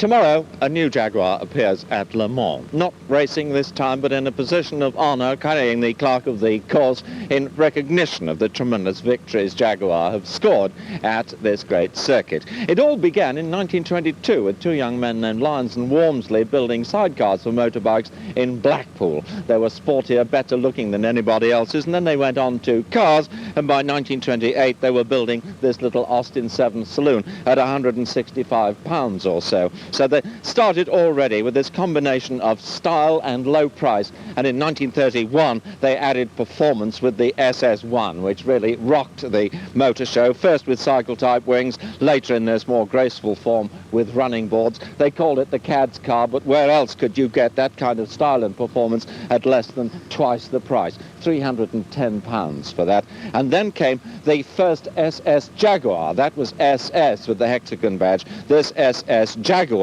Tomorrow, a new Jaguar appears at Le Mans. Not racing this time, but in a position of honour, carrying the clerk of the course in recognition of the tremendous victories Jaguar have scored at this great circuit. It all began in 1922 with two young men named Lyons and Walmsley building sidecars for motorbikes in Blackpool. They were sportier, better looking than anybody else's, and then they went on to cars, and by 1928 they were building this little Austin 7 saloon at £165 or so. So they started already with this combination of style and low price, and in 1931 they added performance with the SS1, which really rocked the motor show, first with cycle-type wings, later in this more graceful form with running boards. They called it the cad's car, but where else could you get that kind of style and performance at less than twice the price? £310 for that. And then came the first SS Jaguar. That was SS with the hexagon badge. This SS Jaguar,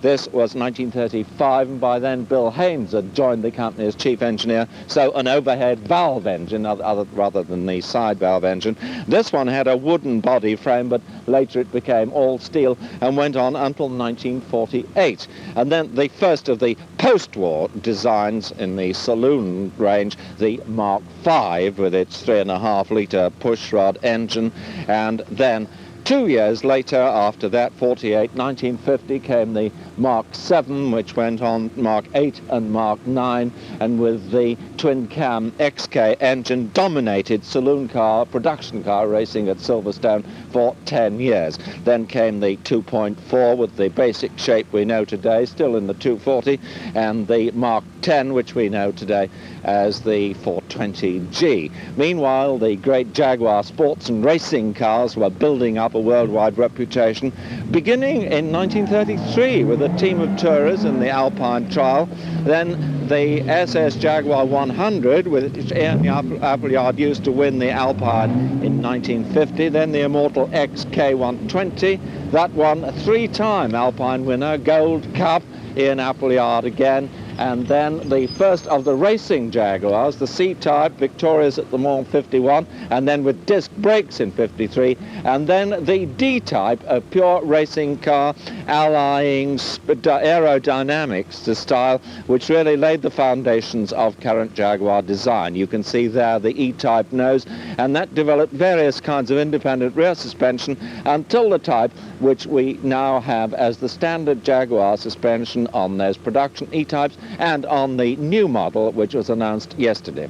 this was 1935, and by then Bill Haynes had joined the company as chief engineer, so an overhead valve engine rather than the side valve engine. This one had a wooden body frame, but later it became all steel and went on until 1948. And then the first of the post-war designs in the saloon range, the Mark V with its 3.5-litre pushrod engine, and then 2 years later, after that, 1950, came the Mark VII, which went on Mark VIII and Mark IX, and with the twin-cam XK engine, dominated saloon car, production car racing at Silverstone for 10 years. Then came the 2.4 with the basic shape we know today, still in the 240, and the Mark X, which we know today as the 420G. Meanwhile, the great Jaguar sports and racing cars were building up a worldwide reputation, beginning in 1933 with a team of tourers in the Alpine trial, then the SS Jaguar 100, which Ian Appleyard used to win the Alpine in 1950, then the immortal XK 120, that won a three-time Alpine winner, Gold Cup, Ian Appleyard again, and then the first of the racing Jaguars, the C-Type, victorious at the Mans 51, and then with disc brakes in 53, and then the D-Type, a pure racing car allying aerodynamics to style, which really laid the foundations of current Jaguar design. You can see there the E-Type nose, and that developed various kinds of independent rear suspension until the Type, which we now have as the standard Jaguar suspension on those production E-Types and on the new model, which was announced yesterday.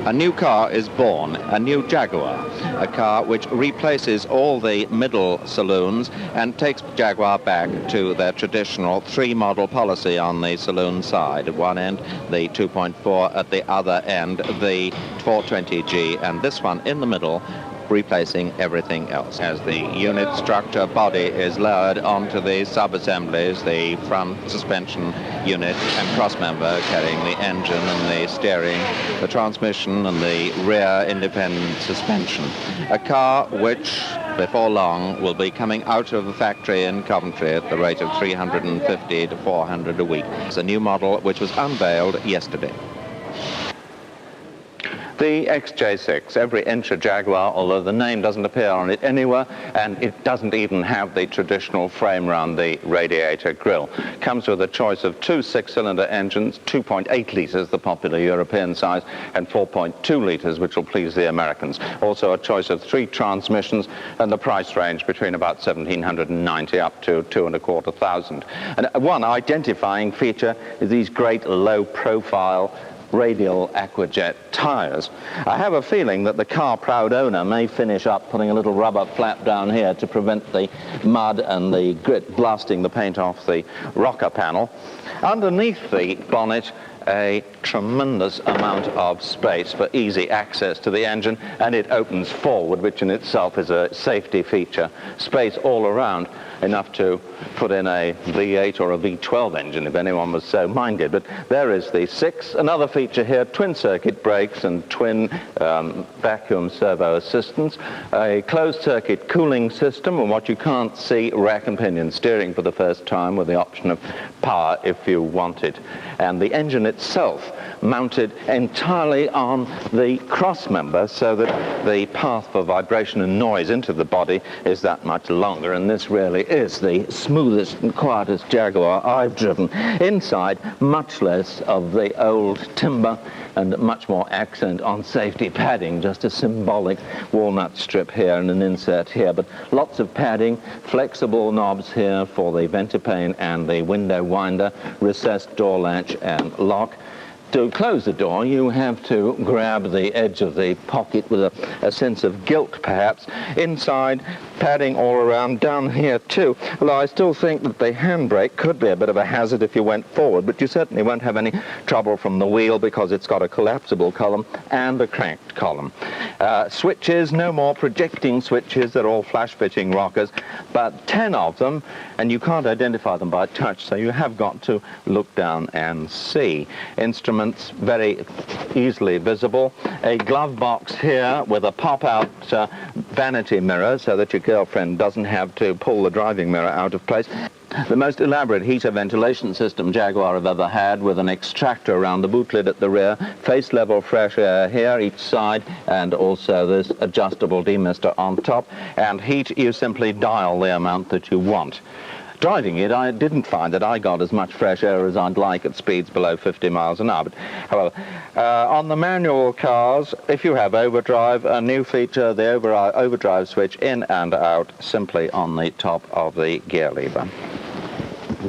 A new car is born, a new Jaguar, a car which replaces all the middle saloons and takes Jaguar back to their traditional three-model policy on the saloon side. At one end, the 2.4, at the other end, the 420G, and this one in the middle, replacing everything else. As the unit structure body is lowered onto the sub-assemblies, the front suspension unit and cross-member carrying the engine and the steering, the transmission and the rear independent suspension. A car which, before long, will be coming out of the factory in Coventry at the rate of 350 to 400 a week. It's a new model which was unveiled yesterday. The XJ6, every inch a Jaguar, although the name doesn't appear on it anywhere, and it doesn't even have the traditional frame around the radiator grille. Comes with a choice of two 6-cylinder engines, 2.8 litres, the popular European size, and 4.2 litres, which will please the Americans. Also a choice of 3 transmissions, and the price range between about $1,790 up to $2,250. And one identifying feature is these great low-profile radial Aquajet tyres. I have a feeling that the car-proud owner may finish up putting a little rubber flap down here to prevent the mud and the grit blasting the paint off the rocker panel. Underneath the bonnet, a tremendous amount of space for easy access to the engine, and it opens forward, which in itself is a safety feature. Space all around, enough to put in a V8 or a V12 engine if anyone was so minded. But there is the 6. Another feature here, twin circuit brakes and twin vacuum servo assistance, a closed circuit cooling system, and what you can't see, rack and pinion steering for the first time with the option of power if you want it. And the engine itself mounted entirely on the cross member, so that the path for vibration and noise into the body is that much longer, and this really is the smoothest and quietest Jaguar I've driven. Inside, much less of the old timber and much more accent on safety padding, just a symbolic walnut strip here and an insert here, but lots of padding, flexible knobs here for the venter pane and the window winder, recessed door latch and lock. To close the door, you have to grab the edge of the pocket with a sense of guilt, perhaps. Inside, padding all around, down here too. Although I still think that the handbrake could be a bit of a hazard if you went forward, but you certainly won't have any trouble from the wheel because it's got a collapsible column and a cranked column. Switches, no more projecting switches, they're all flash-fitting rockers, but 10 of them, and you can't identify them by touch, so you have got to look down and see. Instruments very easily visible. A glove box here with a pop-out vanity mirror so that your girlfriend doesn't have to pull the driving mirror out of place. The most elaborate heater ventilation system Jaguar have ever had, with an extractor around the boot lid at the rear, face level fresh air here each side, and also this adjustable demister on top. And heat, you simply dial the amount that you want. Driving it, I didn't find that I got as much fresh air as I'd like at speeds below 50 miles an hour. But, however, on the manual cars, if you have overdrive, a new feature, the overdrive switch in and out simply on the top of the gear lever.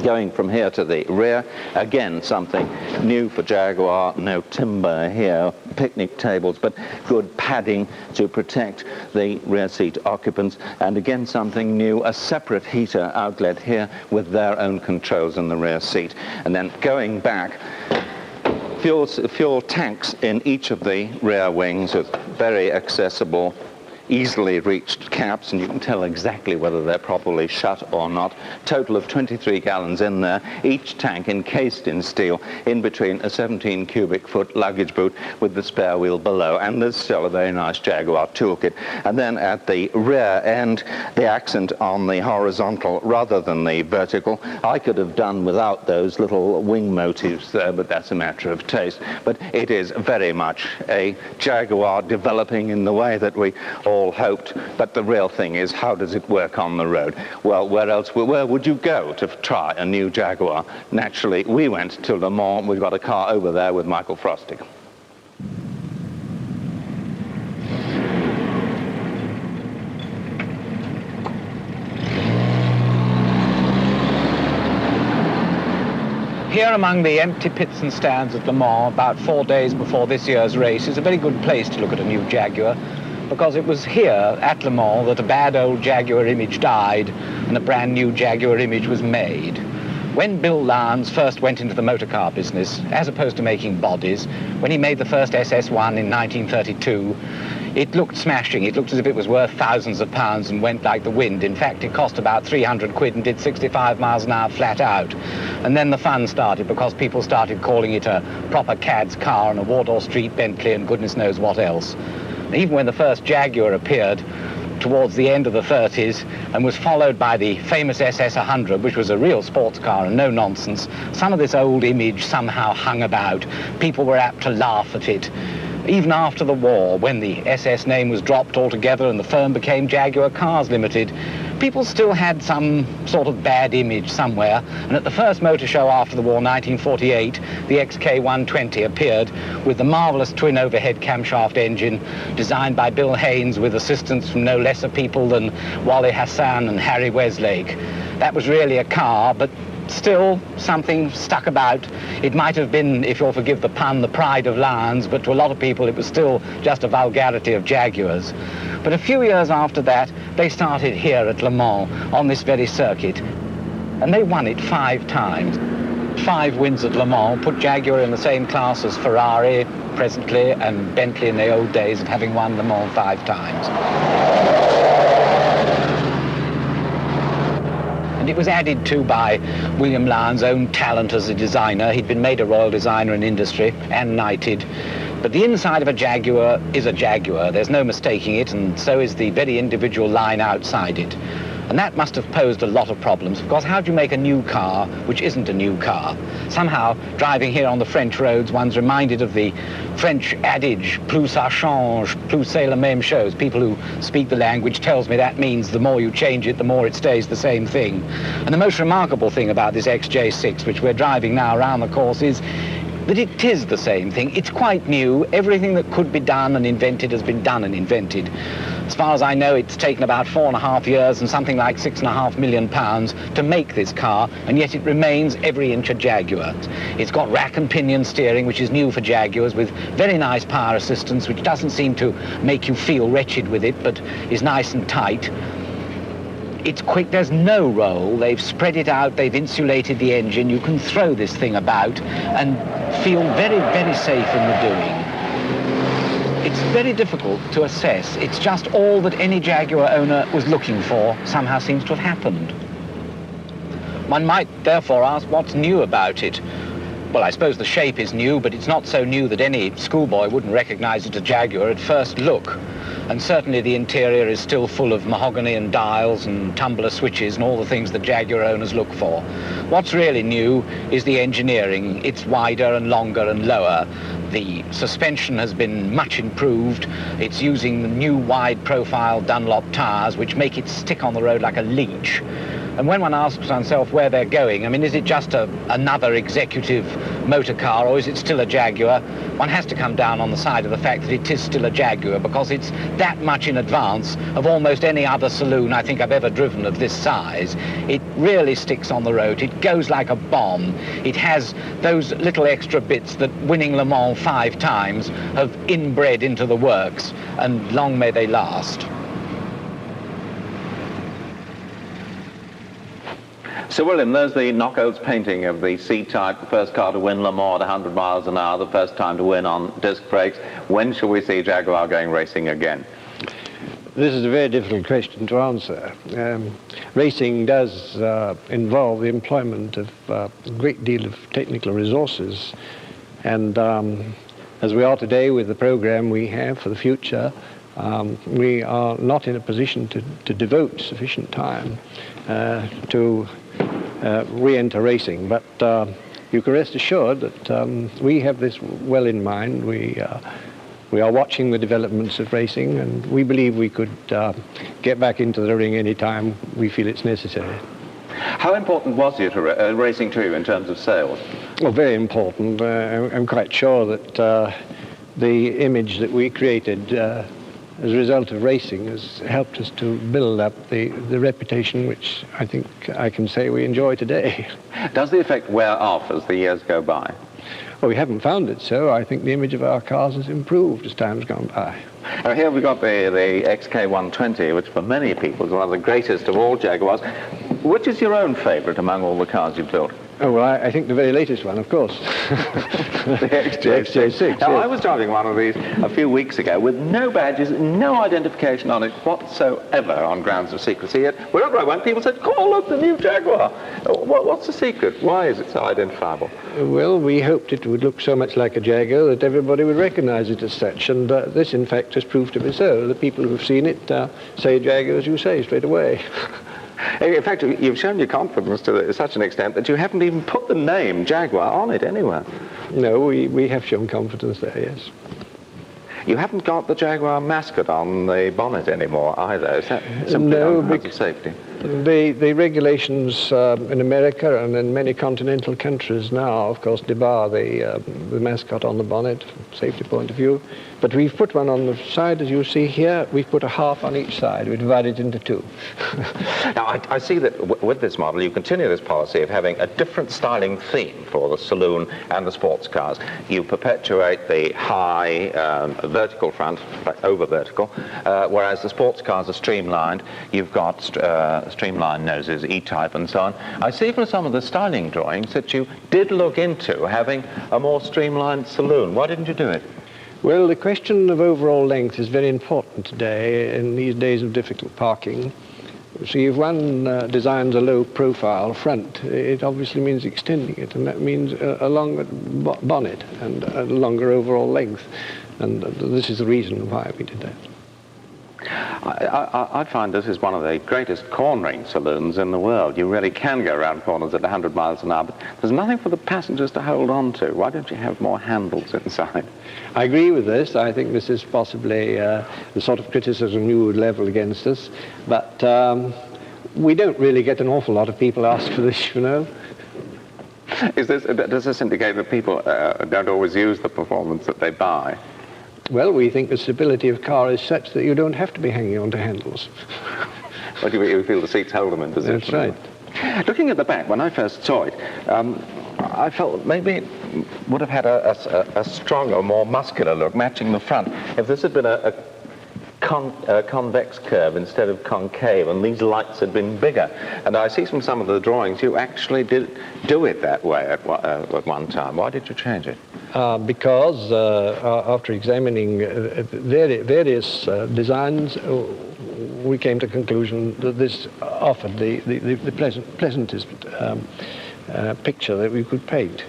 Going from here to the rear, again something new for Jaguar, no timber here, picnic tables, but good padding to protect the rear seat occupants, and again something new, a separate heater outlet here with their own controls in the rear seat. And then going back, fuel tanks in each of the rear wings with very accessible, easily reached caps, and you can tell exactly whether they're properly shut or not. Total of 23 gallons in there, each tank encased in steel, in between a 17 cubic foot luggage boot with the spare wheel below, and there's still a very nice Jaguar toolkit. And then at the rear end, the accent on the horizontal rather than the vertical. I could have done without those little wing motifs there, but that's a matter of taste. But it is very much a Jaguar developing in the way that we all hoped, but the real thing is, how does it work on the road? Well, where would you go to try a new Jaguar? Naturally, we went to Le Mans. We've got a car over there with Michael Frostwick. Here among the empty pits and stands at Le Mans, about 4 days before this year's race, is a very good place to look at a new Jaguar, because it was here at Le Mans that a bad old Jaguar image died and a brand new Jaguar image was made. When Bill Lyons first went into the motor car business, as opposed to making bodies, when he made the first SS1 in 1932, it looked smashing. It looked as if it was worth thousands of pounds and went like the wind. In fact, it cost about 300 quid and did 65 miles an hour flat out. And then the fun started, because people started calling it a proper cad's car and a Wardour Street Bentley and goodness knows what else. Even when the first Jaguar appeared towards the end of the 30s and was followed by the famous SS100, which was a real sports car and no nonsense, some of this old image somehow hung about. People were apt to laugh at it. Even after the war, when the SS name was dropped altogether and the firm became Jaguar Cars Limited, people still had some sort of bad image somewhere. And at the first motor show after the war, 1948, the XK120 appeared with the marvelous twin overhead camshaft engine designed by Bill Haynes with assistance from no lesser people than Wally Hassan and Harry Westlake. That was really a car, but still something stuck about. It might have been, if you'll forgive the pun, the pride of Lyons, but to a lot of people it was still just a vulgarity of Jaguars. But a few years after that, they started here at Le Mans on this very circuit, and they won it 5 times. 5 wins at Le Mans put Jaguar in the same class as Ferrari presently and Bentley in the old days of having won Le Mans 5 times. It was added to by William Lyons' own talent as a designer. He'd been made a royal designer in industry and knighted. But the inside of a Jaguar is a Jaguar. There's no mistaking it, and so is the very individual line outside it. And that must have posed a lot of problems, because how do you make a new car which isn't a new car? Somehow, driving here on the French roads, one's reminded of the French adage, plus ça change, plus c'est la même chose. People who speak the language tells me that means the more you change it, the more it stays the same thing. And the most remarkable thing about this XJ6, which we're driving now around the course, is that it is the same thing. It's quite new. Everything that could be done and invented has been done and invented. As far as I know, it's taken about 4.5 years and something like £6.5 million to make this car, and yet it remains every inch a Jaguar. It's got rack and pinion steering, which is new for Jaguars, with very nice power assistance, which doesn't seem to make you feel wretched with it, but is nice and tight. It's quick, there's no roll, they've spread it out, they've insulated the engine, you can throw this thing about and feel very, very safe in the doing. It's very difficult to assess. It's just all that any Jaguar owner was looking for somehow seems to have happened. One might therefore ask what's new about it. Well, I suppose the shape is new, but it's not so new that any schoolboy wouldn't recognize it as a Jaguar at first look. And certainly the interior is still full of mahogany and dials and tumbler switches and all the things that Jaguar owners look for. What's really new is the engineering. It's wider and longer and lower. The suspension has been much improved. It's using the new wide profile Dunlop tires, which make it stick on the road like a leech. And when one asks oneself where they're going, I mean, is it just another executive motor car, or is it still a Jaguar? One has to come down on the side of the fact that it is still a Jaguar, because it's that much in advance of almost any other saloon I think I've ever driven of this size. It really sticks on the road. It goes like a bomb. It has those little extra bits that winning Le Mans 5 times have inbred into the works, and long may they last. Sir William, there's the Knockout's painting of the C-Type, the first car to win Le Mans at 100 miles an hour, the first time to win on disc brakes. When shall we see Jaguar going racing again? This is a very difficult question to answer. Racing does involve the employment of a great deal of technical resources, and as we are today with the program we have for the future, we are not in a position to devote sufficient time to re-enter racing, but you can rest assured that we have this well in mind. We are watching the developments of racing, and we believe we could get back into the ring any time we feel it's necessary. How important was it racing to you in terms of sales? Well, very important. I'm quite sure that the image that we created as a result of racing has helped us to build up the reputation which I think I can say we enjoy today. Does the effect wear off as the years go by? Well, we haven't found it so. I think the image of our cars has improved as time's gone by. Here we've got the XK120, which for many people is one of the greatest of all Jaguars. Which is your own favourite among all the cars you've built? Oh, well, I think the very latest one, of course. The XJ6. Now, yes. I was driving one of these a few weeks ago with no badges, no identification on it whatsoever on grounds of secrecy. Yet wherever I went, people said, "Oh, look, the new Jaguar." What's the secret? Why is it so identifiable? Well, we hoped it would look so much like a Jaguar that everybody would recognize it as such, and this, in fact, has proved to be so. The people who have seen it say Jaguar, as you say, straight away. In fact, you've shown your confidence to such an extent that you haven't even put the name Jaguar on it anywhere. No, we have shown confidence there, yes. You haven't got the Jaguar mascot on the bonnet anymore either. Is that simply on grounds of safety? The regulations in America and in many continental countries now, of course, debar the mascot on the bonnet from a safety point of view. But we've put one on the side, as you see here. We've put a half on each side. We divide it into two. Now, I see that with this model, you continue this policy of having a different styling theme for the saloon and the sports cars. You perpetuate the high vertical front, over vertical, whereas the sports cars are streamlined. You've got streamlined noses, E-type and so on. I see from some of the styling drawings that you did look into having a more streamlined saloon. Why didn't you do it? Well, the question of overall length is very important today in these days of difficult parking. So if one designs a low profile front, it obviously means extending it, and that means a longer bonnet and a longer overall length. And this is the reason why we did that. I find this is one of the greatest cornering saloons in the world. You really can go around corners at 100 miles an hour, but there's nothing for the passengers to hold on to. Why don't you have more handles inside? I agree with this. I think this is possibly the sort of criticism you would level against us, but we don't really get an awful lot of people ask for this, you know. Does this indicate that people don't always use the performance that they buy? Well, we think the stability of car is such that you don't have to be hanging onto handles. But you feel the seats hold them in position. That's right. Looking at the back, when I first saw it, I felt maybe it would have had a stronger, more muscular look, matching the front. If this had been a convex curve instead of concave, and these lights had been bigger. And I see from some of the drawings you actually did do it that way at one time. Why did you change it? Because after examining various designs, we came to the conclusion that this offered the pleasantest picture that we could paint.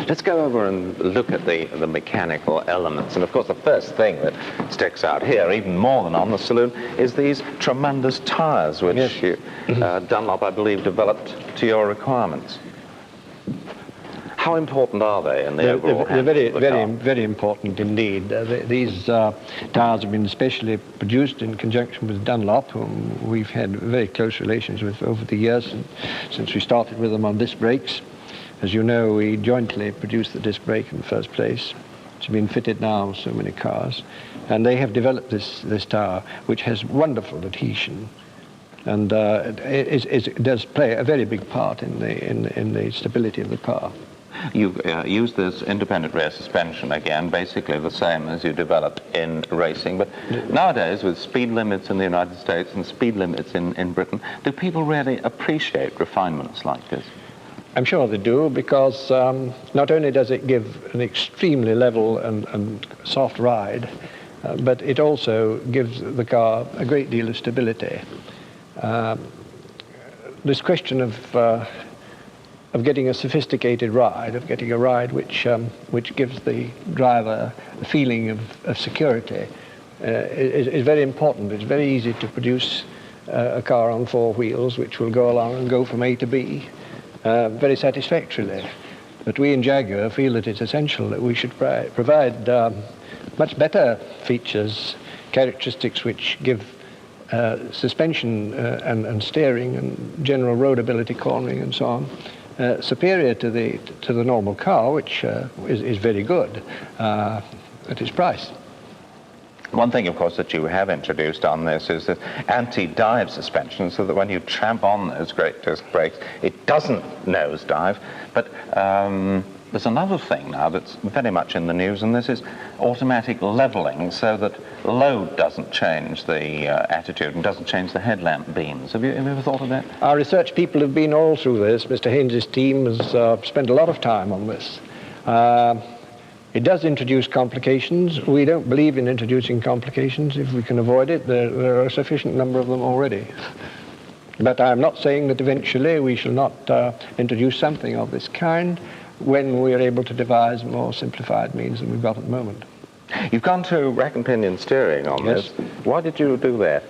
Let's go over and look at the mechanical elements. And of course, the first thing that sticks out here, even more than on the saloon, is these tremendous tires, which yes. Dunlop, I believe, developed to your requirements. How important are they in the overall? They're very important indeed. These tires have been specially produced in conjunction with Dunlop, whom we've had very close relations with over the years, since we started with them on disc brakes. As you know, we jointly produced the disc brake in the first place. It's been fitted now on so many cars. And they have developed this tire, which has wonderful adhesion. And it does play a very big part in the stability of the car. You've used this independent rear suspension again, basically the same as you developed in racing. But nowadays, with speed limits in the United States and speed limits in Britain, do people really appreciate refinements like this? I'm sure they do, because not only does it give an extremely level and soft ride, but it also gives the car a great deal of stability. This question of getting a sophisticated ride, of getting a ride which gives the driver a feeling of security, is very important. It's very easy to produce a car on four wheels which will go along and go from A to B very satisfactorily. But we in Jaguar feel that it's essential that we should provide much better features, characteristics which give suspension and steering and general roadability, cornering and so on, superior to the normal car, which is very good at its price. One thing, of course, that you have introduced on this is the anti-dive suspension, so that when you tramp on those great disc brakes, it doesn't nosedive. But there's another thing now that's very much in the news, and this is automatic leveling, so that load doesn't change the attitude and doesn't change the headlamp beams. Have you ever thought of that? Our research people have been all through this. Mr. Haynes' team has spent a lot of time on this. It does introduce complications. We don't believe in introducing complications if we can avoid it. There are a sufficient number of them already. But I'm not saying that eventually we shall not introduce something of this kind when we are able to devise more simplified means than we've got at the moment. You've gone to rack and pinion steering on Yes. this. Why did you do that?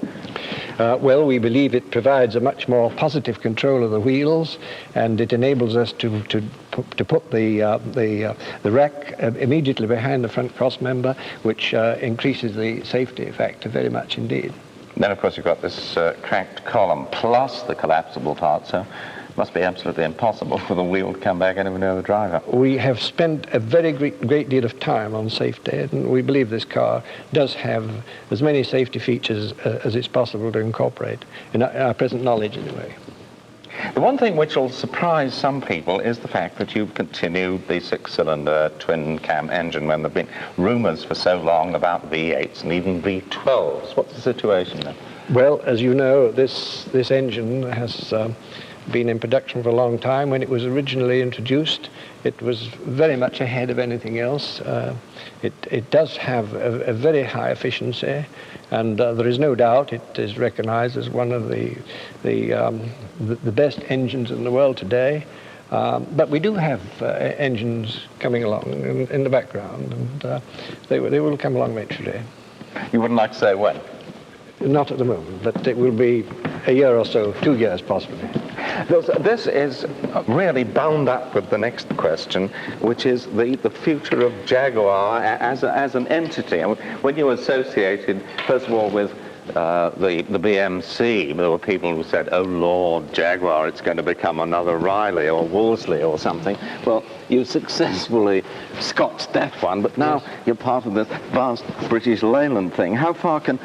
Well, we believe it provides a much more positive control of the wheels, and it enables us to put the rack immediately behind the front cross member, which increases the safety factor very much indeed. Then, of course, you've got this cranked column plus the collapsible part, so it must be absolutely impossible for the wheel to come back anywhere near the driver. We have spent a very great deal of time on safety, and we believe this car does have as many safety features as it's possible to incorporate, in our present knowledge anyway. The one thing which will surprise some people is the fact that you've continued the six-cylinder twin-cam engine when there have been rumours for so long about V8s and even V12s. What's the situation then? Well, as you know, this engine has been in production for a long time. When it was originally introduced, it was very much ahead of anything else. It does have a very high efficiency, and there is no doubt it is recognized as one of the best engines in the world today. But we do have engines coming along in the background, and they will come along eventually. You wouldn't like to say when? Not at the moment, but it will be a year or so, 2 years possibly. This is really bound up with the next question, which is the future of Jaguar as an entity. And when you associated, first of all, with the BMC, there were people who said, oh Lord, Jaguar, it's going to become another Riley or Wolseley or something. Well, you successfully scotched that one, but now you're part of this vast British Leyland thing. How far can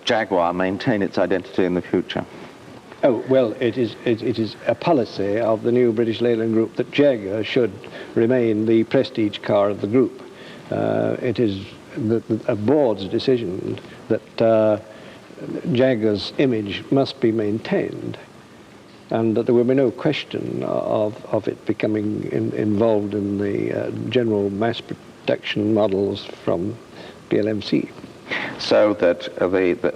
Jaguar maintain its identity in the future? Oh, well, it is a policy of the new British Leyland Group that Jaguar should remain the prestige car of the group. It is a board's decision that Jaguar's image must be maintained, and that there will be no question of it becoming involved in the general mass production models from PLMC. So that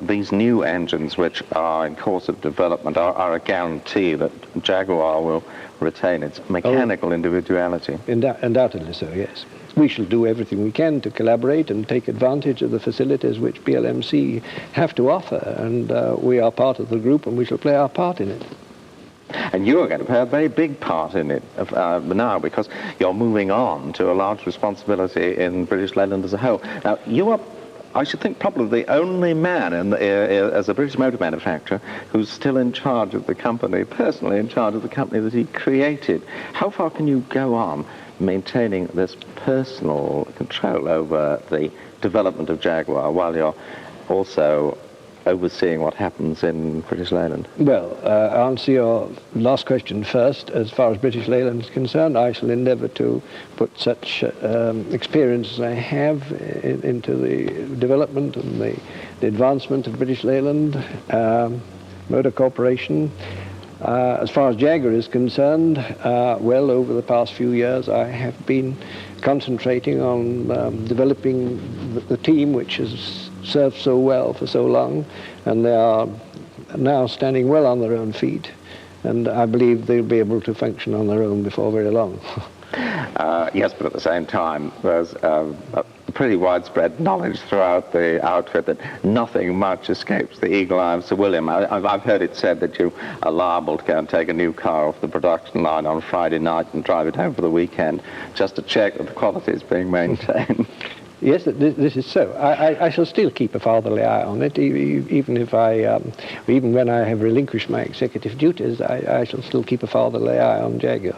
these new engines which are in course of development are a guarantee that Jaguar will retain its mechanical individuality. Undoubtedly so, yes. We shall do everything we can to collaborate and take advantage of the facilities which PLMC have to offer, and we are part of the group and we shall play our part in it. And you are going to play a very big part in it now, because you're moving on to a large responsibility in British Leyland as a whole. Now, you are, I should think, probably the only man as a British motor manufacturer who's still in charge of the company, personally in charge of the company that he created. How far can you go on maintaining this personal control over the development of Jaguar while you're also overseeing what happens in British Leyland? Well, I'll answer your last question first. As far as British Leyland is concerned, I shall endeavour to put such experience as I have into the development and the advancement of British Leyland Motor Corporation. As far as Jaguar is concerned, well, over the past few years I have been concentrating on developing the team which has served so well for so long, and they are now standing well on their own feet, and I believe they'll be able to function on their own before very long. Yes, but at the same time, there's a pretty widespread knowledge throughout the outfit that nothing much escapes the eagle eye of Sir William. I've heard it said that you are liable to go and take a new car off the production line on Friday night and drive it home for the weekend just to check that the quality is being maintained. Yes, this is so. I shall still keep a fatherly eye on it, even when I have relinquished my executive duties. I shall still keep a fatherly eye on Jaguar.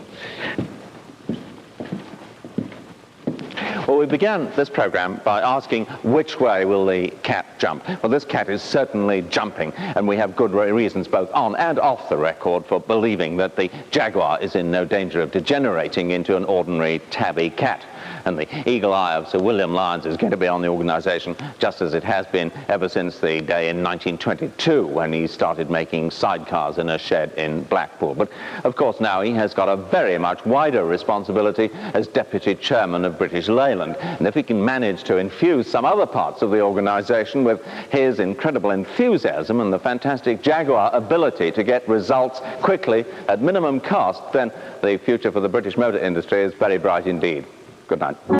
Well, we began this program by asking which way will the cat jump. Well, this cat is certainly jumping, and we have good reasons both on and off the record for believing that the Jaguar is in no danger of degenerating into an ordinary tabby cat. And the eagle eye of Sir William Lyons is going to be on the organisation just as it has been ever since the day in 1922 when he started making sidecars in a shed in Blackpool. But of course now he has got a very much wider responsibility as Deputy Chairman of British Leyland. And if he can manage to infuse some other parts of the organisation with his incredible enthusiasm and the fantastic Jaguar ability to get results quickly at minimum cost, then the future for the British motor industry is very bright indeed. Good night.